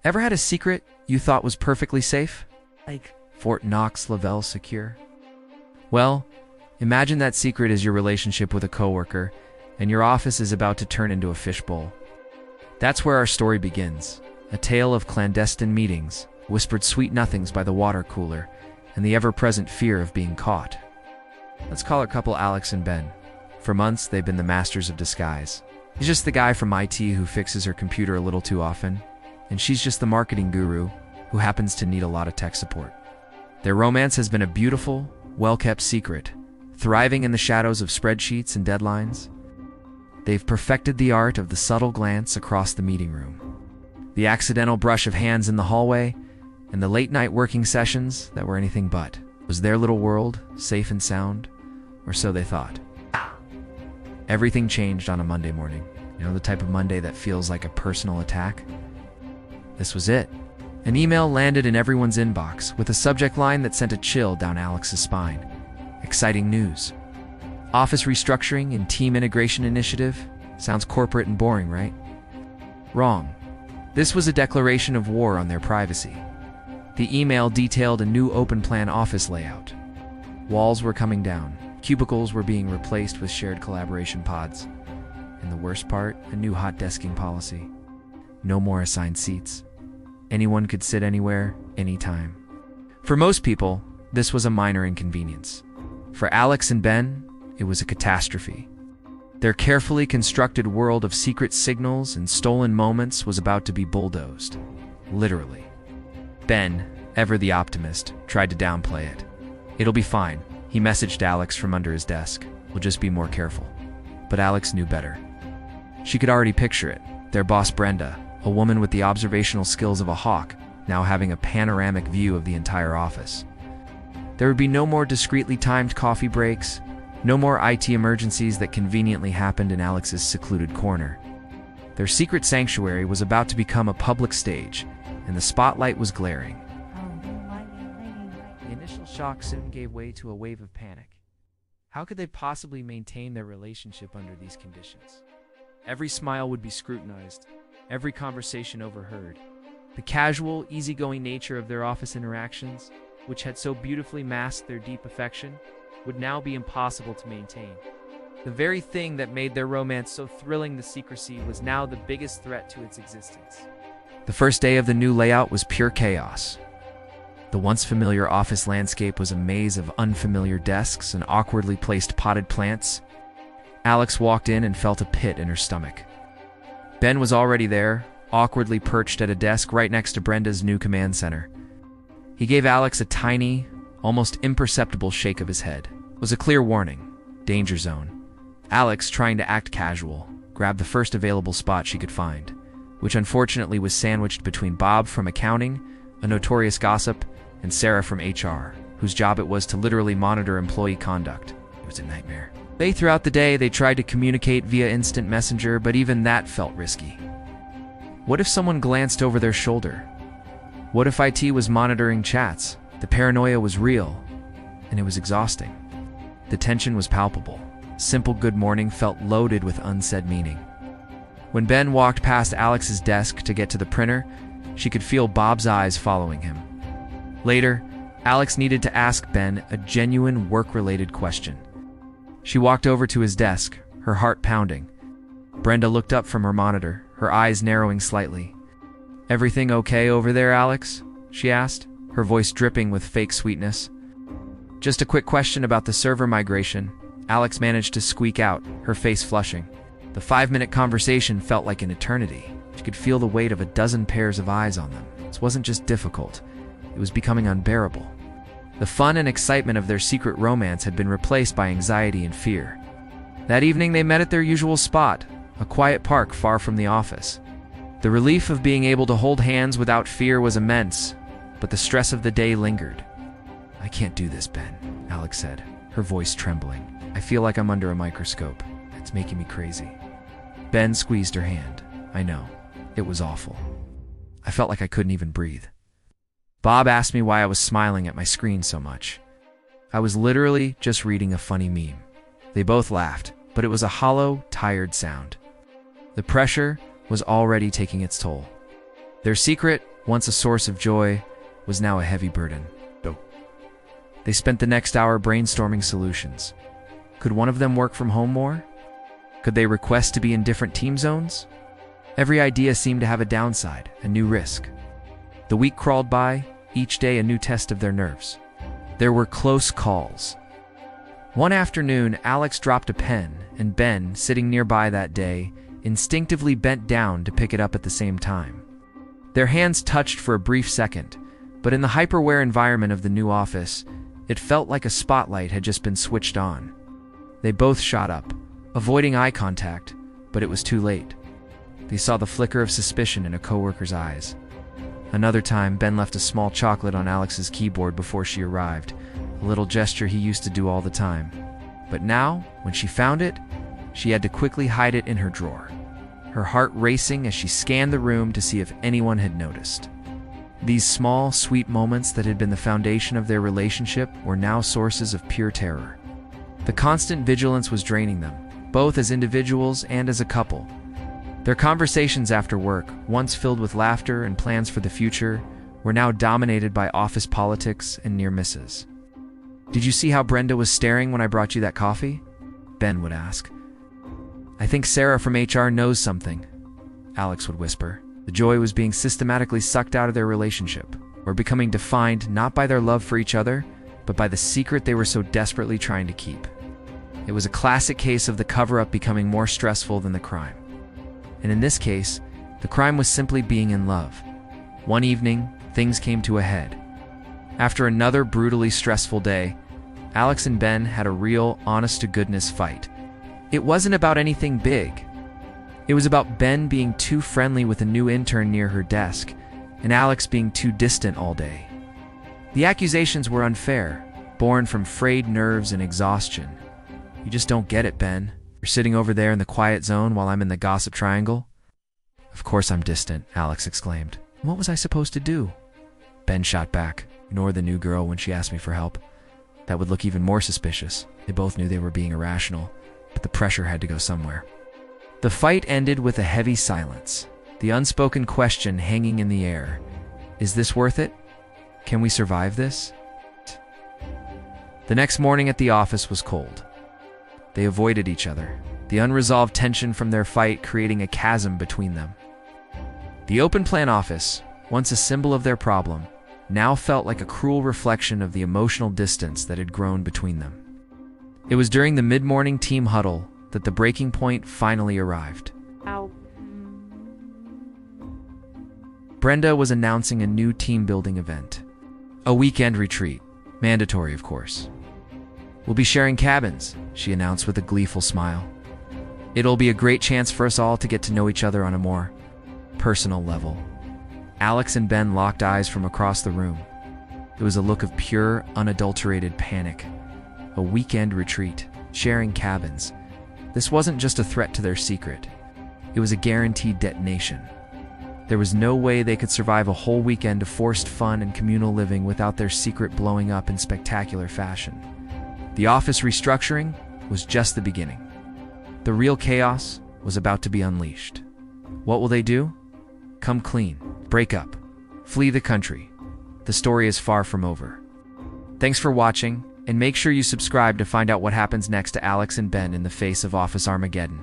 Ever had a secret you thought was perfectly safe? Like Fort Knox-Lavelle secure? Well, imagine that secret is your relationship with a coworker, and your office is about to turn into a fishbowl. That's where our story begins. A tale of clandestine meetings, whispered sweet nothings by the water cooler, and the ever-present fear of being caught. Let's call our couple Alex and Ben. For months, they've been the masters of disguise. He's just the guy from IT who fixes her computer a little too often, and she's just the marketing guru who happens to need a lot of tech support. Their romance has been a beautiful, well-kept secret, thriving in the shadows of spreadsheets and deadlines. They've perfected the art of the subtle glance across the meeting room, the accidental brush of hands in the hallway, and the late-night working sessions that were anything but. Was their little world safe and sound? Or so they thought. Everything changed on a Monday morning. You know, the type of Monday that feels like a personal attack? This was it. An email landed in everyone's inbox with a subject line that sent a chill down Alex's spine. Exciting news. Office restructuring and team integration initiative. Sounds corporate and boring, right? Wrong. This was a declaration of war on their privacy. The email detailed a new open-plan office layout. Walls were coming down. Cubicles were being replaced with shared collaboration pods. And the worst part, a new hot desking policy. No more assigned seats. Anyone could sit anywhere, anytime. For most people, this was a minor inconvenience. For Alex and Ben, it was a catastrophe. Their carefully constructed world of secret signals and stolen moments was about to be bulldozed. Literally. Ben, ever the optimist, tried to downplay it. It'll be fine, he messaged Alex from under his desk. We'll just be more careful. But Alex knew better. She could already picture it. Their boss Brenda, a woman with the observational skills of a hawk, now having a panoramic view of the entire office. There would be no more discreetly timed coffee breaks, no more IT emergencies that conveniently happened in Alex's secluded corner. Their secret sanctuary was about to become a public stage, and the spotlight was glaring. The initial shock soon gave way to a wave of panic. How could they possibly maintain their relationship under these conditions? Every smile would be scrutinized, every conversation overheard. The casual, easygoing nature of their office interactions, which had so beautifully masked their deep affection, would now be impossible to maintain. The very thing that made their romance so thrilling, the secrecy, was now the biggest threat to its existence. The first day of the new layout was pure chaos. The once familiar office landscape was a maze of unfamiliar desks and awkwardly placed potted plants. Alex walked in and felt a pit in her stomach. Ben was already there, awkwardly perched at a desk right next to Brenda's new command center. He gave Alex a tiny, almost imperceptible shake of his head. It was a clear warning. Danger zone. Alex, trying to act casual, grabbed the first available spot she could find, which unfortunately was sandwiched between Bob from accounting, a notorious gossip, and Sarah from HR, whose job it was to literally monitor employee conduct. It was a nightmare. Throughout the day, they tried to communicate via instant messenger, but even that felt risky. What if someone glanced over their shoulder? What if IT was monitoring chats? The paranoia was real, and it was exhausting. The tension was palpable. Simple good morning felt loaded with unsaid meaning. When Ben walked past Alex's desk to get to the printer, she could feel Bob's eyes following him. Later, Alex needed to ask Ben a genuine work-related question. She walked over to his desk, her heart pounding. Brenda looked up from her monitor, her eyes narrowing slightly. "Everything okay over there, Alex?" she asked, her voice dripping with fake sweetness. "Just a quick question about the server migration," Alex managed to squeak out, her face flushing. The 5-minute conversation felt like an eternity. She could feel the weight of a dozen pairs of eyes on them. This wasn't just difficult, it was becoming unbearable. The fun and excitement of their secret romance had been replaced by anxiety and fear. That evening they met at their usual spot, a quiet park far from the office. The relief of being able to hold hands without fear was immense, but the stress of the day lingered. "I can't do this, Ben," Alex said, her voice trembling. "I feel like I'm under a microscope. It's making me crazy." Ben squeezed her hand. "I know. It was awful. I felt like I couldn't even breathe. Bob asked me why I was smiling at my screen so much. I was literally just reading a funny meme." They both laughed, but it was a hollow, tired sound. The pressure was already taking its toll. Their secret, once a source of joy, was now a heavy burden. They spent the next hour brainstorming solutions. Could one of them work from home more? Could they request to be in different team zones? Every idea seemed to have a downside, a new risk. The week crawled by, each day a new test of their nerves. There were close calls. One afternoon, Alex dropped a pen, and Ben, sitting nearby that day, instinctively bent down to pick it up at the same time. Their hands touched for a brief second, but in the hyperware environment of the new office, it felt like a spotlight had just been switched on. They both shot up, avoiding eye contact, but it was too late. They saw the flicker of suspicion in a coworker's eyes. Another time, Ben left a small chocolate on Alex's keyboard before she arrived, a little gesture he used to do all the time. But now, when she found it, she had to quickly hide it in her drawer, her heart racing as she scanned the room to see if anyone had noticed. These small, sweet moments that had been the foundation of their relationship were now sources of pure terror. The constant vigilance was draining them, both as individuals and as a couple. Their conversations after work, once filled with laughter and plans for the future, were now dominated by office politics and near misses. "Did you see how Brenda was staring when I brought you that coffee?" Ben would ask. "I think Sarah from HR knows something," Alex would whisper. The joy was being systematically sucked out of their relationship, or becoming defined not by their love for each other, but by the secret they were so desperately trying to keep. It was a classic case of the cover-up becoming more stressful than the crime. And in this case, the crime was simply being in love. One evening, things came to a head. After another brutally stressful day, Alex and Ben had a real, honest-to-goodness fight. It wasn't about anything big. It was about Ben being too friendly with a new intern near her desk, and Alex being too distant all day. The accusations were unfair, born from frayed nerves and exhaustion. "You just don't get it, Ben. You're sitting over there in the quiet zone while I'm in the gossip triangle." "Of course I'm distant," Alex exclaimed. "What was I supposed to do?" Ben shot back. "Ignore the new girl when she asked me for help. That would look even more suspicious." They both knew they were being irrational, but the pressure had to go somewhere. The fight ended with a heavy silence, the unspoken question hanging in the air. Is this worth it? Can we survive this? The next morning at the office was cold. They avoided each other, the unresolved tension from their fight creating a chasm between them. The open plan office, once a symbol of their problem, now felt like a cruel reflection of the emotional distance that had grown between them. It was during the mid-morning team huddle that the breaking point finally arrived. Ow. Brenda was announcing a new team-building event. A weekend retreat. Mandatory, of course. "We'll be sharing cabins," she announced with a gleeful smile. "It'll be a great chance for us all to get to know each other on a more personal level." Alex and Ben locked eyes from across the room. It was a look of pure, unadulterated panic. A weekend retreat, sharing cabins. This wasn't just a threat to their secret. It was a guaranteed detonation. There was no way they could survive a whole weekend of forced fun and communal living without their secret blowing up in spectacular fashion. The office restructuring was just the beginning. The real chaos was about to be unleashed. What will they do? Come clean, break up, flee the country. The story is far from over. Thanks for watching, and make sure you subscribe to find out what happens next to Alex and Ben in the face of Office Armageddon.